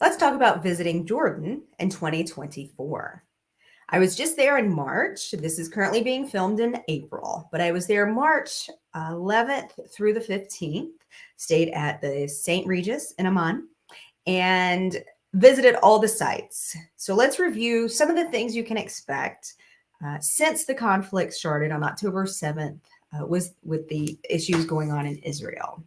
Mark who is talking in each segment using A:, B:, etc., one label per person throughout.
A: Let's talk about visiting Jordan in 2024. I was just there in March. This is currently being filmed in April, but I was there March 11th through the 15th, stayed at the St. Regis in Amman, and visited all the sites. So let's review some of the things you can expect since the conflict started on October 7th, was with the issues going on in Israel.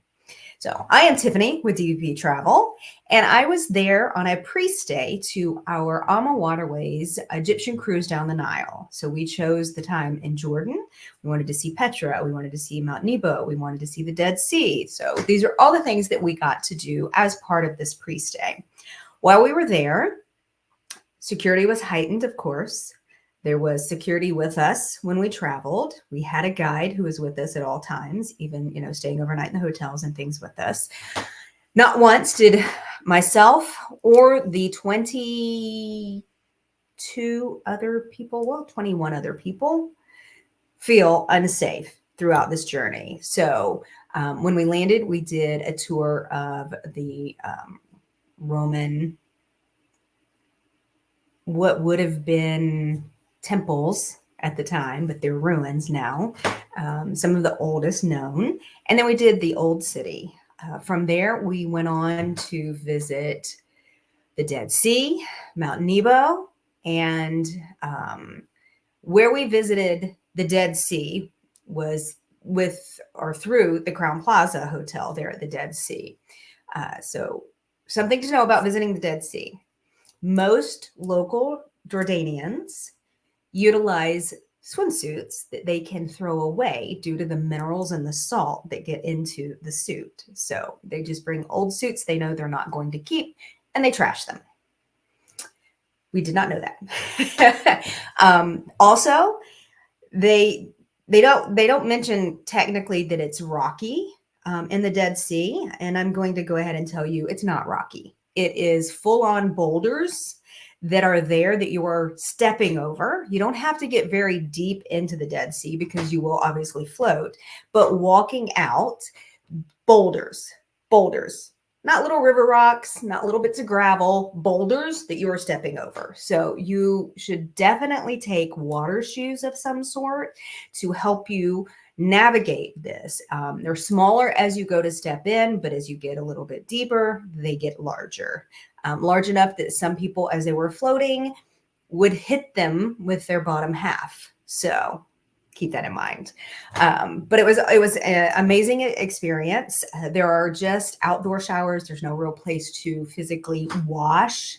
A: So I am Tiffany with DPP Travel, and I was there on a pre-stay to our Waterways Egyptian cruise down the Nile. So we chose the time in Jordan. We wanted to see Petra. We wanted to see Mount Nebo. We wanted to see the Dead Sea. So these are all the things that we got to do as part of this pre-stay. While we were there, security was heightened, of course. There was security with us when we traveled. We had a guide who was with us at all times, even, staying overnight in the hotels and things with us. Not once did myself or the 21 other people feel unsafe throughout this journey. So when we landed, we did a tour of the Roman, what would have been temples at the time, but they're ruins now, some of the oldest known. And then we did the old city. From there, we went on to visit the Dead Sea, Mount Nebo, and where we visited the Dead Sea was with or through the Crown Plaza Hotel there at the Dead Sea. So something to know about visiting the Dead Sea. Most local Jordanians utilize swimsuits that they can throw away due to the minerals and the salt that get into the suit. So they just bring old suits they know they're not going to keep, and they trash them. We did not know that. Also, they don't mention technically that it's rocky in the Dead Sea, and I'm going to go ahead and tell you it's not rocky. It is full-on boulders that are there that you are stepping over. You don't have to get very deep into the Dead Sea because you will obviously float, but walking out, boulders, not little river rocks, not little bits of gravel, boulders that you are stepping over. So you should definitely take water shoes of some sort to help you navigate this. They're smaller as you go to step in, but as you get a little bit deeper, they get larger. Large enough that some people, as they were floating, would hit them with their bottom half. So keep that in mind. But it was an amazing experience. There are just outdoor showers. There's no real place to physically wash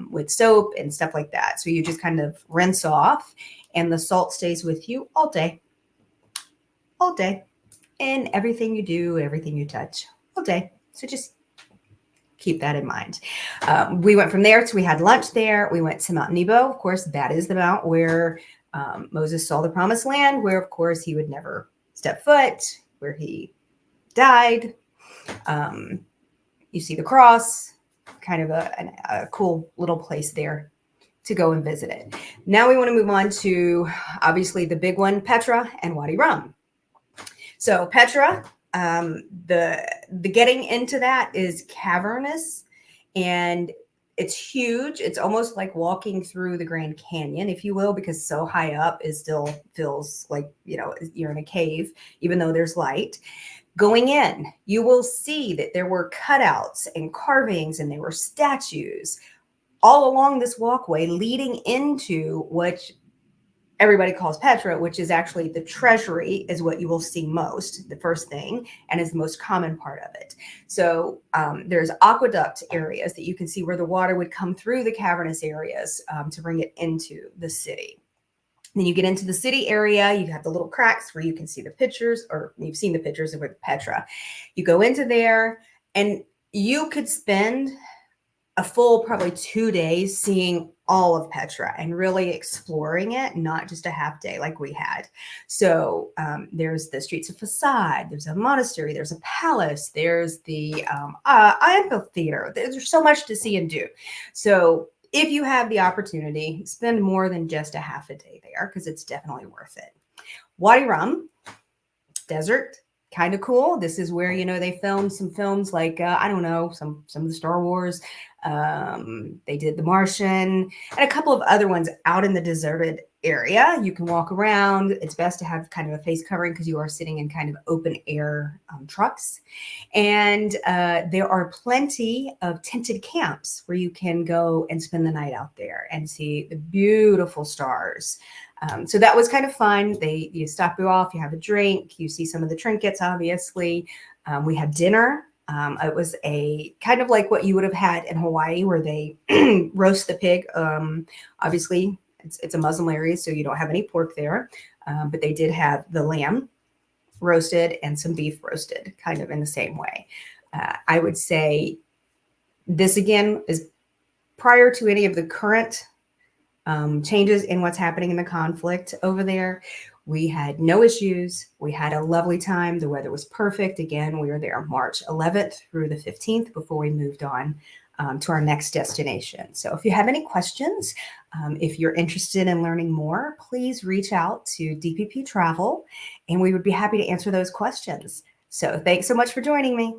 A: with soap and stuff like that. So you just kind of rinse off, and the salt stays with you all day. And everything you do, everything you touch all day. So just keep that in mind. We went from there we had lunch there. We went to Mount Nebo. Of course, that is the mount where Moses saw the promised land, where, of course, he would never step foot, where he died. You see the cross, kind of a cool little place there to go and visit it. Now we want to move on to, obviously, the big one, Petra and Wadi Rum. So Petra, the getting into that is cavernous, and it's huge. It's almost like walking through the Grand Canyon, if you will, because so high up it still feels like, you're in a cave, even though there's light. Going in, you will see that there were cutouts and carvings, and there were statues all along this walkway leading into what everybody calls Petra, which is actually the treasury, is what you will see most, the first thing, and is the most common part of it. So there's aqueduct areas that you can see where the water would come through the cavernous areas to bring it into the city. Then you get into the city area, you have the little cracks where you can see the pictures, or you've seen the pictures of Petra. You go into there, and you could spend a full probably 2 days seeing all of Petra and really exploring it, not just a half day like we had. So there's the streets of Facade, there's a monastery, there's a palace, there's the amphitheater. There's so much to see and do. So if you have the opportunity, spend more than just a half a day there, because it's definitely worth it. Wadi Rum, desert, kind of cool. This is where, they filmed some films like, I don't know, some of the Star Wars. They did The Martian and a couple of other ones out in the deserted area. You can walk around. It's best to have kind of a face covering because you are sitting in kind of open air trucks. And there are plenty of tented camps where you can go and spend the night out there and see the beautiful stars. So that was kind of fun. You stop you off, you have a drink, you see some of the trinkets, obviously. We had dinner. It was a kind of like what you would have had in Hawaii, where they roast the pig. Obviously, it's a Muslim area, so you don't have any pork there. But they did have the lamb roasted and some beef roasted, kind of in the same way. I would say this, again, is prior to any of the current changes in what's happening in the conflict over there. We had no issues. We had a lovely time. The weather was perfect. Again, we were there March 11th through the 15th before we moved on to our next destination. So if you have any questions, if you're interested in learning more, please reach out to DPP Travel, and we would be happy to answer those questions. So thanks so much for joining me.